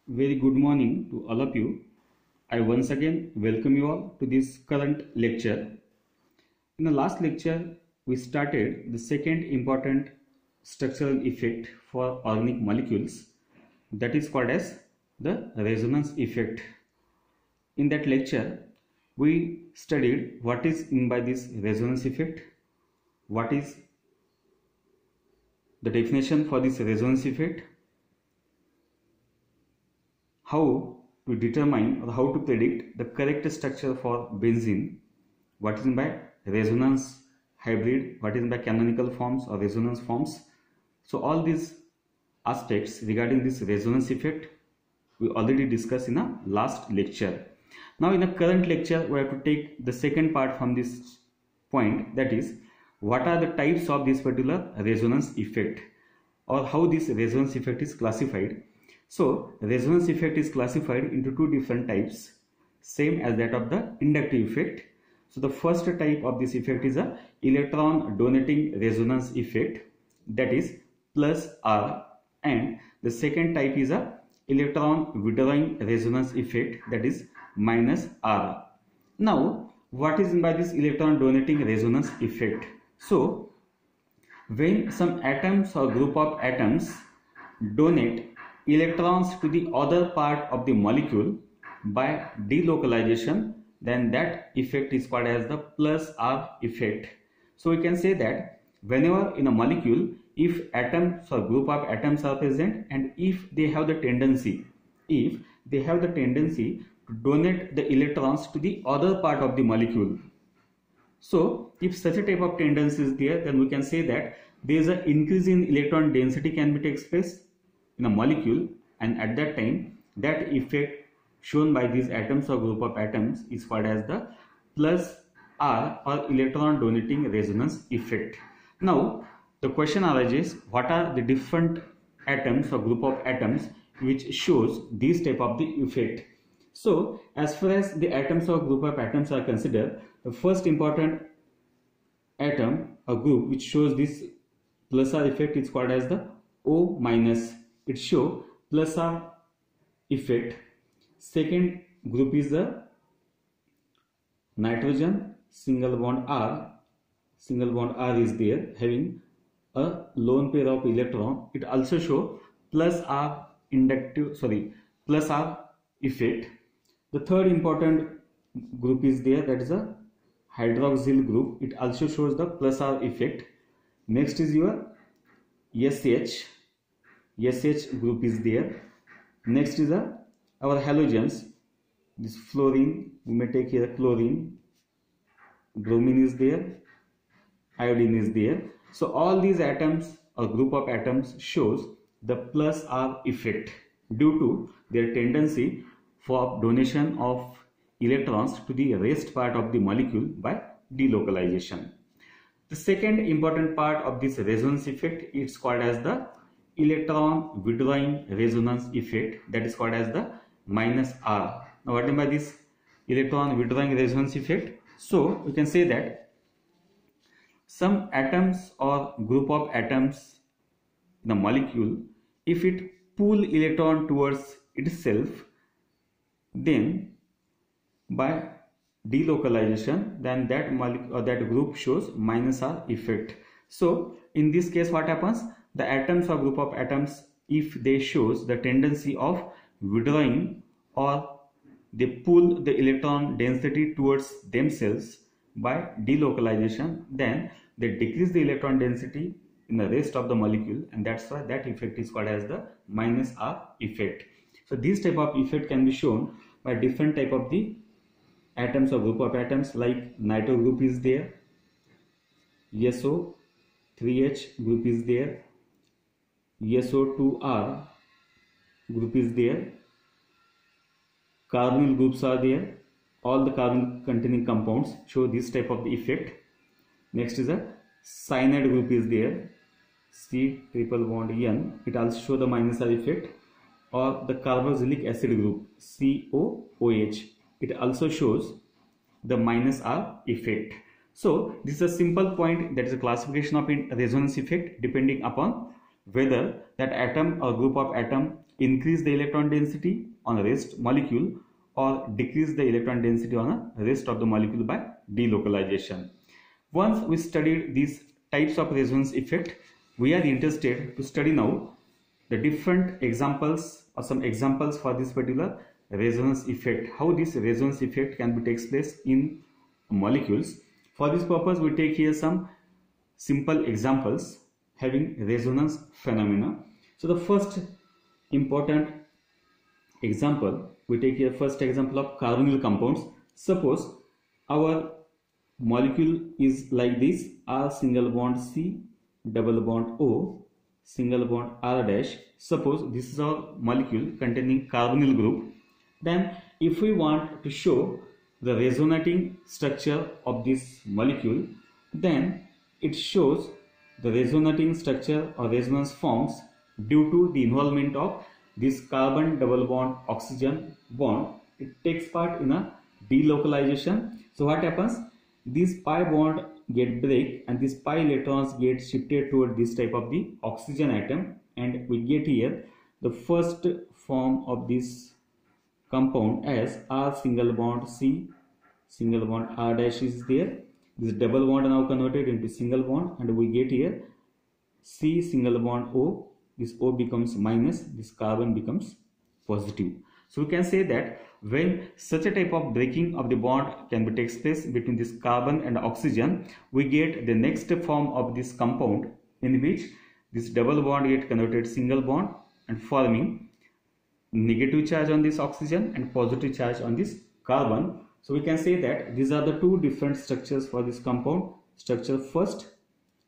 Very good morning to all of you. I once again welcome you all to this current lecture. In the last lecture, we started the second important structural effect for organic molecules, that is called as the resonance effect. In that lecture, we studied what is meant by this resonance effect, what is the definition for this resonance effect, how to determine or how to predict the correct structure for benzene, what is by resonance hybrid, what is by canonical forms or resonance forms. So all these aspects regarding this resonance effect we already discussed in a last lecture. Now in the current lecture we have to take the second part from this point, that is what are the types of this particular resonance effect or how this resonance effect is classified. So resonance effect is classified into two different types, same as that of the inductive effect. So the first type of this effect is a electron donating resonance effect, that is plus R, and the second type is a electron withdrawing resonance effect, that is minus R. Now what is by this electron donating resonance effect? So when some atoms or group of atoms donate electrons to the other part of the molecule by delocalization, then that effect is called as the plus R effect. So we can say that whenever in a molecule, if atoms or group of atoms are present and if they have the tendency to donate the electrons to the other part of the molecule. So if such a type of tendency is there, then we can say that there is an increase in electron density can be takes place in a molecule, and at that time that effect shown by these atoms or group of atoms is called as the plus R or electron donating resonance effect. Now the question arises, what are the different atoms or group of atoms which shows this type of the effect? So as far as the atoms or group of atoms are considered, the first important atom or group which shows this plus R effect is called as the O minus. It shows plus R effect. Second group is the nitrogen, single bond R is there having a lone pair of electron. It also shows plus R effect. The third important group is there, that is a hydroxyl group. It also shows the plus R effect. Next is your SH group is there. Next is our halogens. This fluorine, we may take here chlorine, bromine is there, iodine is there. So all these atoms or group of atoms shows the plus R effect due to their tendency for donation of electrons to the rest part of the molecule by delocalization. The second important part of this resonance effect is called as the electron withdrawing resonance effect, that is called as the minus R. Now what is by this electron withdrawing resonance effect? So we can say that some atoms or group of atoms in a molecule, if it pull electron towards itself, then by delocalization, then that molecule or that group shows minus R effect. So in this case what happens? The atoms or group of atoms, if they shows the tendency of withdrawing or they pull the electron density towards themselves by delocalization, then they decrease the electron density in the rest of the molecule, and that's why that effect is called as the minus R effect. So this type of effect can be shown by different type of the atoms or group of atoms, like nitro group is there, SO3H group is there, SO2R group is there, carbonyl groups are there. All the carbon containing compounds show this type of the effect. Next is a cyanide group is there, C triple bond N. It also show the minus R effect. Or the carboxylic acid group, COOH. It also shows the minus R effect. So this is a simple point, that is a classification of resonance effect depending upon whether that atom or group of atom increase the electron density on a rest molecule or decrease the electron density on a rest of the molecule by delocalization. Once we studied these types of resonance effect, we are interested to study now the different examples or some examples for this particular resonance effect, how this resonance effect can be takes place in molecules. For this purpose, we take here some simple examples having resonance phenomena. So the first important example, we take here first example of carbonyl compounds. Suppose our molecule is like this: R single bond C, double bond O, single bond R dash. Suppose this is our molecule containing carbonyl group. Then if we want to show the resonating structure of this molecule, then it shows the resonating structure or resonance forms due to the involvement of this carbon double bond oxygen bond. It takes part in a delocalization. So what happens? This pi bond get break and these pi electrons get shifted toward this type of the oxygen atom, and we get here the first form of this compound as R single bond C, single bond R dash is there. This double bond now converted into single bond, and we get here C single bond O. This O becomes minus, this carbon becomes positive. So we can say that when such a type of breaking of the bond can be takes place between this carbon and oxygen, we get the next form of this compound in which this double bond get converted single bond and forming negative charge on this oxygen and positive charge on this carbon. So we can say that these are the two different structures for this compound. Structure first,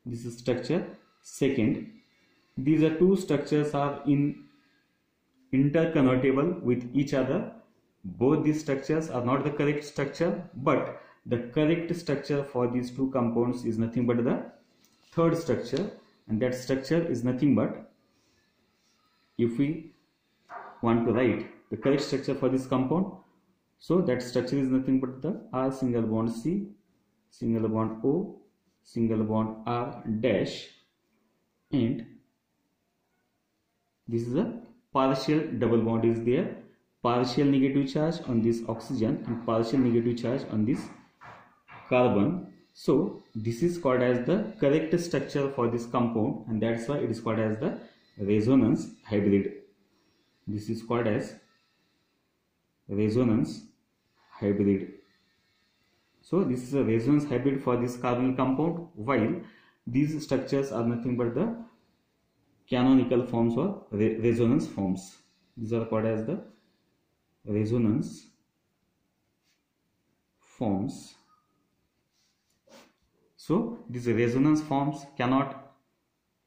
this is structure second. These are two structures are interconvertible with each other. Both these structures are not the correct structure, but the correct structure for these two compounds is nothing but the third structure, and that structure is nothing but, if we want to write the correct structure for this compound, so that structure is nothing but the R single bond C, single bond O, single bond R dash, and this is a partial double bond is there, partial negative charge on this oxygen and partial negative charge on this carbon. So this is called as the correct structure for this compound, and that's why it is called as the resonance hybrid. This is called as resonance hybrid. So this is a resonance hybrid for this carbonyl compound, while these structures are nothing but the canonical forms or resonance forms. These are called as the resonance forms. So these resonance forms cannot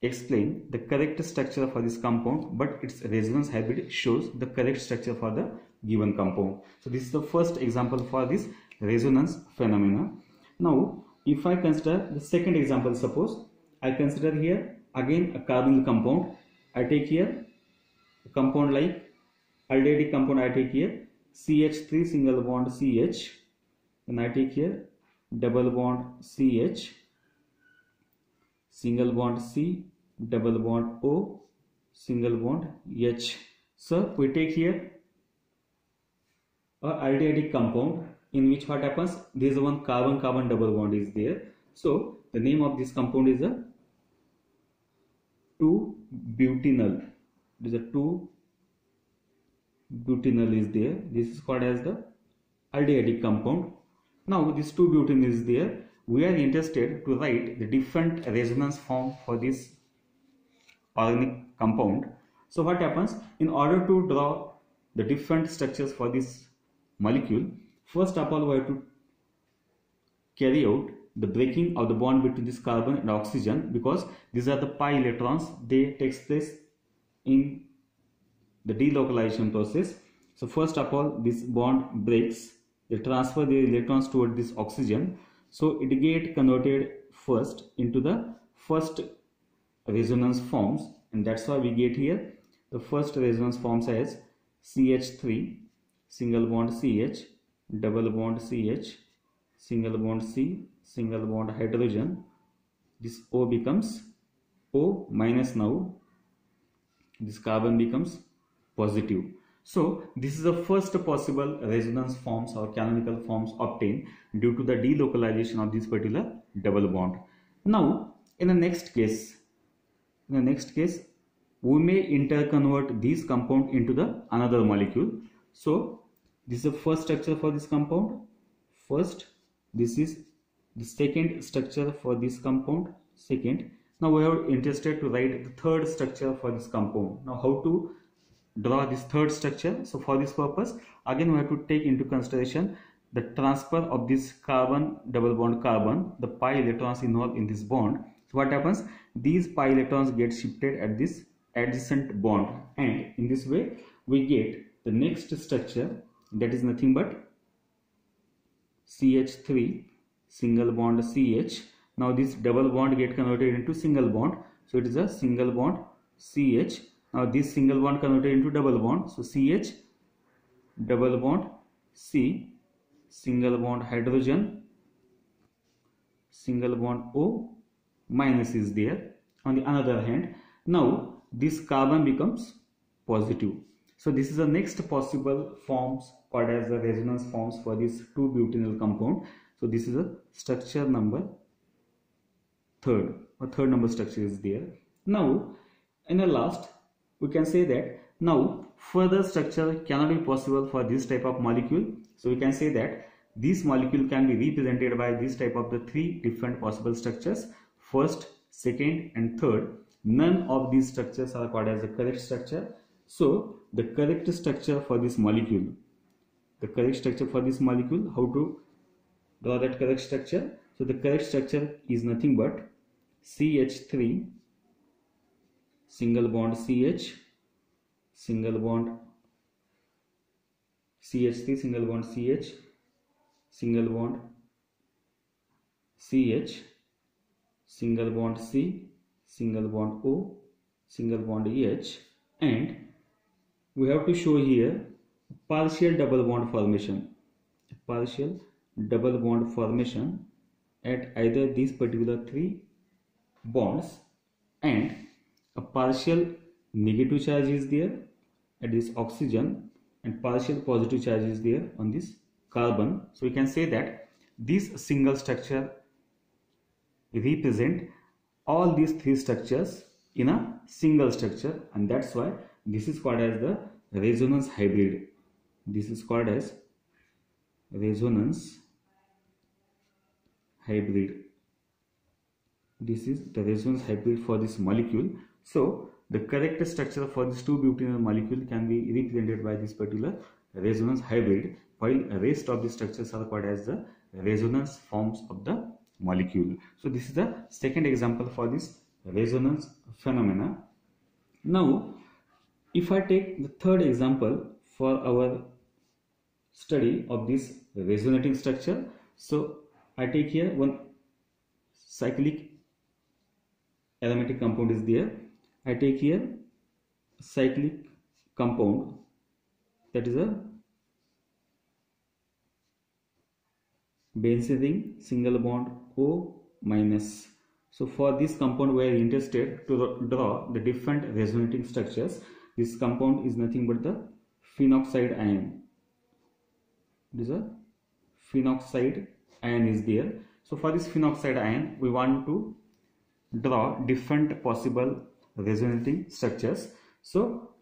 explain the correct structure for this compound, but its resonance hybrid shows the correct structure for the given compound. So this is the first example for this resonance phenomena. Now if I consider the second example, suppose I consider here again a carbonyl compound. I take here a compound like aldehyde compound. I take here CH3 single bond CH, and I take here double bond CH, single bond C, double bond O, single bond H. So we take here a aldehyde compound in which what happens, there is one carbon carbon double bond is there. So the name of this compound is a 2-butynyl. It is a 2-butynyl is there. This is called as the aldehyde compound. Now this 2-butynyl is there. We are interested to write the different resonance form for this organic compound. So what happens, in order to draw the different structures for this molecule, first of all we have to carry out the breaking of the bond between this carbon and oxygen, because these are the pi electrons, they takes place in the delocalization process. So first of all this bond breaks, they transfer the electrons toward this oxygen, so it get converted first into the first resonance forms, and that's why we get here the first resonance forms as CH3 single bond CH, double bond CH, single bond C, single bond hydrogen. This O becomes O minus now, this carbon becomes positive. So this is the first possible resonance forms or canonical forms obtained due to the delocalization of this particular double bond. Now in the next case, we may interconvert this compound into the another molecule. So this is the first structure for this compound. First, this is the second structure for this compound. Second, now we are interested to write the third structure for this compound. Now how to draw this third structure? So for this purpose, again we have to take into consideration the transfer of this carbon double bond carbon, the pi electrons involved in this bond. So what happens? These pi electrons get shifted at this adjacent bond, and in this way we get the next structure, that is nothing but CH3 single bond CH. Now this double bond get converted into single bond, so it is a single bond CH. Now this single bond converted into double bond, so CH double bond C single bond hydrogen single bond O minus is there. On the other hand, now this carbon becomes positive. So this is the next possible forms called as the resonance forms for this 2-butynyl compound. So this is a structure number third number structure is there. Now in the last, we can say that now further structure cannot be possible for this type of molecule. So we can say that this molecule can be represented by this type of the 3 different possible structures. First, second and third. None of these structures are called as the correct structure. So the correct structure for this molecule, how to draw that correct structure? So the correct structure is nothing but CH3 single bond CH single bond CH3 single bond CH single bond CH single bond C single bond O single bond H, and we have to show here partial double bond formation, at either these particular 3 bonds, and a partial negative charge is there at this oxygen and partial positive charge is there on this carbon. So we can say that this single structure represent all these 3 structures in a single structure, and that's why this is called as the resonance hybrid. This is called as resonance hybrid. This is the resonance hybrid for this molecule. So the correct structure for this 2-butynyl molecule can be represented by this particular resonance hybrid, while the rest of the structures are called as the resonance forms of the molecule. So this is the second example for this resonance phenomena. Now if I take the third example for our study of this resonating structure, so I take here one cyclic aromatic compound is there. I take here cyclic compound, that is a benzene ring single bond O minus. So for this compound we are interested to draw the different resonating structures. This compound is nothing but the phenoxide ion. It is a phenoxide ion is there. So for this phenoxide ion we want to draw different possible resonating structures. So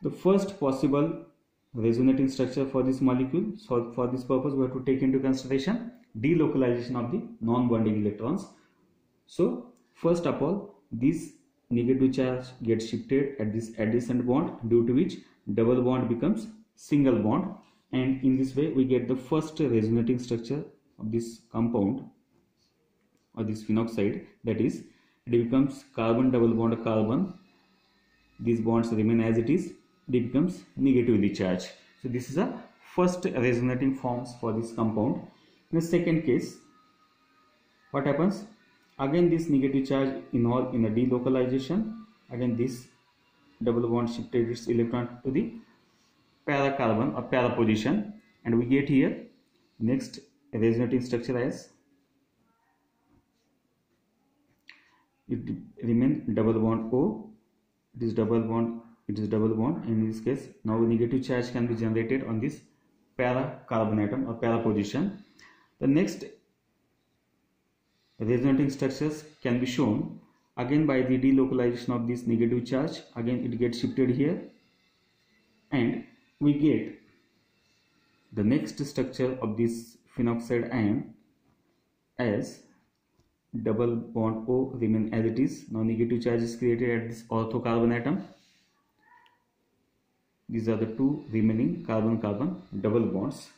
the first possible resonating structure for this molecule, so for this purpose we have to take into consideration delocalization of the non-bonding electrons. So first of all, this negative charge gets shifted at this adjacent bond, due to which double bond becomes single bond, and in this way we get the first resonating structure of this compound or this phenoxide, that is it becomes carbon double bond carbon. These bonds remain as it is, it becomes negatively charged. So this is a first resonating forms for this compound. In the second case, what happens? Again this negative charge involved in a delocalization. Again this double bond shifted its electron to the para carbon or para position, and we get here next resonating structure as it remain double bond O it is double bond, and in this case now negative charge can be generated on this para carbon atom or para position. The next resonating structures can be shown again by the delocalization of this negative charge. Again it gets shifted here, and we get the next structure of this phenoxide ion as double bond O remain as it is. Now negative charge is created at this ortho carbon atom. These are the two remaining carbon-carbon double bonds,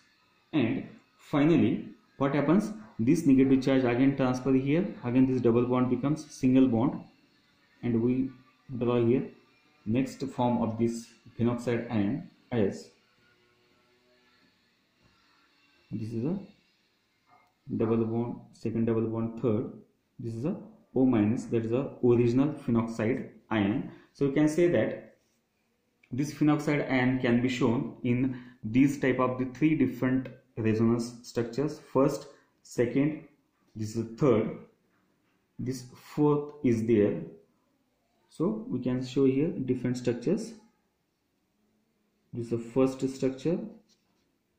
and finally what happens, this negative charge again transfer here, again this double bond becomes single bond, and we draw here next form of this phenoxide ion as this is a double bond, second double bond, third, this is a O minus, that is the original phenoxide ion. So we can say that this phenoxide ion can be shown in these type of the three different resonance structures. First, second, this is the third, this fourth is there. So we can show here different structures. This is the first structure,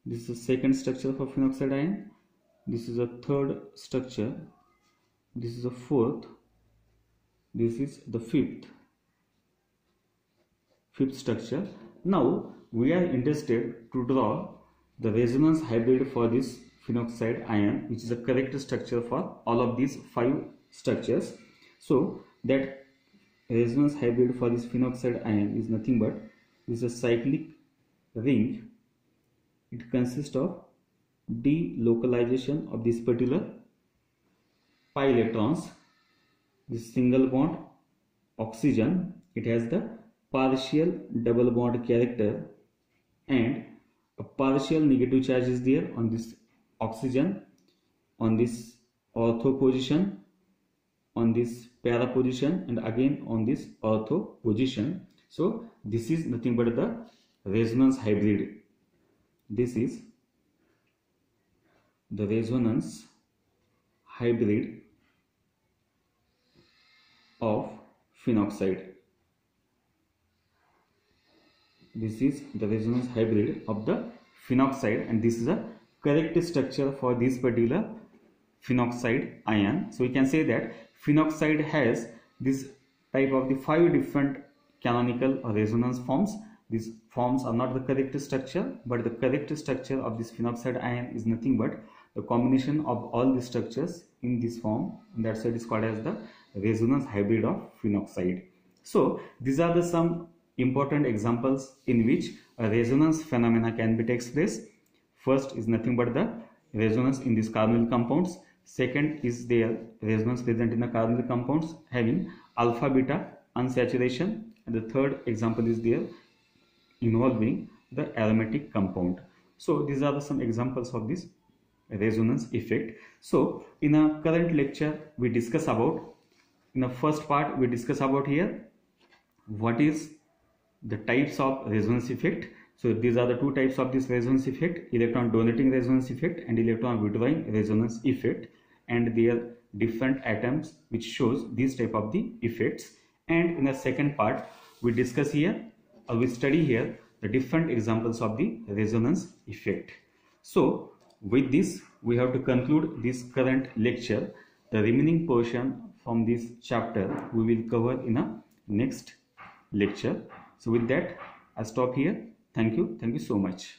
this is the second structure for phenoxide ion, this is the third structure, this is the fourth, this is the fifth structure. Now we are interested to draw the resonance hybrid for this phenoxide ion, which is the correct structure for all of these 5 structures. So that resonance hybrid for this phenoxide ion is nothing but this is a cyclic ring. It consists of delocalization of this particular pi electrons. This single bond oxygen, it has the partial double bond character, and a partial negative charge is there on this oxygen, on this ortho position, on this para position, and again on this ortho position. So this is nothing but the resonance hybrid. This is the resonance hybrid of phenoxide. This is the resonance hybrid of the phenoxide, and this is a correct structure for this particular phenoxide ion. So we can say that phenoxide has this type of the 5 different canonical or resonance forms. These forms are not the correct structure, but the correct structure of this phenoxide ion is nothing but the combination of all the structures in this form, and that's why it is called as the resonance hybrid of phenoxide. So these are the some important examples in which a resonance phenomena can be takes place. First is nothing but the resonance in these carbonyl compounds. Second is their resonance present in the carbonyl compounds having alpha beta unsaturation, and the third example is there involving the aromatic compound. So these are the some examples of this resonance effect. So in a current lecture we discuss about, in the first part we discuss about here what is the types of resonance effect. So these are the 2 types of this resonance effect: electron donating resonance effect and electron withdrawing resonance effect, and their different atoms which shows this type of the effects. And in the second part we discuss here, or we study here, the different examples of the resonance effect. So with this we have to conclude this current lecture. The remaining portion from this chapter we will cover in a next lecture. So with that I stop here. Thank you so much.